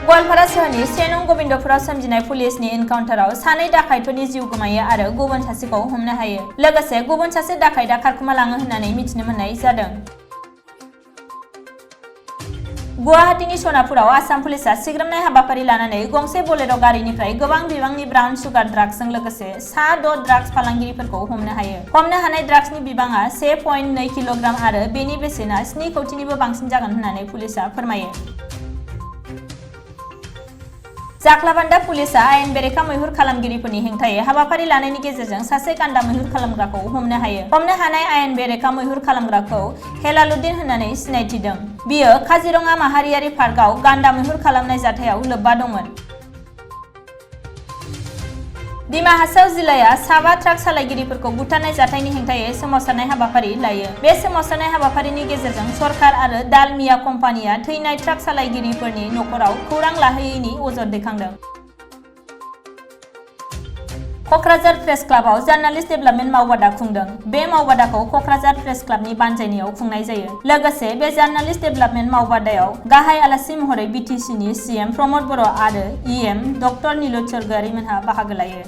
गवालपारा सोहोरनि 1 नं गोविंदपुराव सोमजिनाय पुलिसनि एनकाउन्टाराव सानै डाकाइटफोरनि जिउ गोमायो आरो गुबुन सासेखौ हमनो हायो। लोगोसे गुबुन सासे डाकाइटआ खारखोमा लाङो होननानै मिथिनो मोननाय जादों। गुवाहाटीनि सनापुराव आसाम पुलिसआ सिग्रोमनाय हाबाफारि लानानै गंसे बोलेरो गारिनिफ्राय गोबां बिबांनि ब्राउन सुगार ड्राग्सजों लोगोसे सा 6 ड्राग्स फालांगिरिफोरखौ हमनो हायो। हमनो हानाय ड्राग्सनि बिबाङा 1.2 किल'ग्राम आरो बेनि बेसेना 7 कौटिनिबो बांसिन जागोन होननानै पुलिसआ फोरमायो। जाख्लाबान्दा पुलिसआ आयेन बेरेखा मैहुर खालामगिरिफोरनि हेंथायै हाबाफारि लानायनि गेजेरजों सासे गान्दा मैहुर खालामग्राखौ हमनो हायो। हमनो हानाय आयेन बेरेखा मैहुर खालामग्राखौ हेलालुद्दिन होननानै सिनायथिदों। बियो काजिरङा माहारियारि पार्कआव गान्दा मैहुर खालामनाय जाथायाव लोब्बा दंमोन। दिमा हासाव जिल्लाया साबा ट्राक सालायगिरिफोरखौ बुथारनाय जाथायनि हेंथायै सोमावसारनाय हाबाफारि लायो। बे सोमावसारनाय हाबाफारिनि गेजेरजों सरकार आरो दालमिया कम्पानिया थैनाय ट्राक सालायगिरिफोरनि नखराव खौरां लाहैयैनि अजद दैखांदों। कक्राझार प्रेस क्लाबाव जार्नालिस्ट डेभेलपमेन्ट मावबादा खुंदों। बे मावबादाखौ कक्राझार प्रेस क्लाबनि बानजायनायाव खुंनाय जायो। लोगोसे बे जार्नालिस्ट डेभेलपमेन्ट मावबादायाव गाहाय आलासि महरै बिटिसिनि सिएम प्रमद बर' आरो इएम डक्टर नीलोत्सर गयारिमोनहा बाहागो लायो।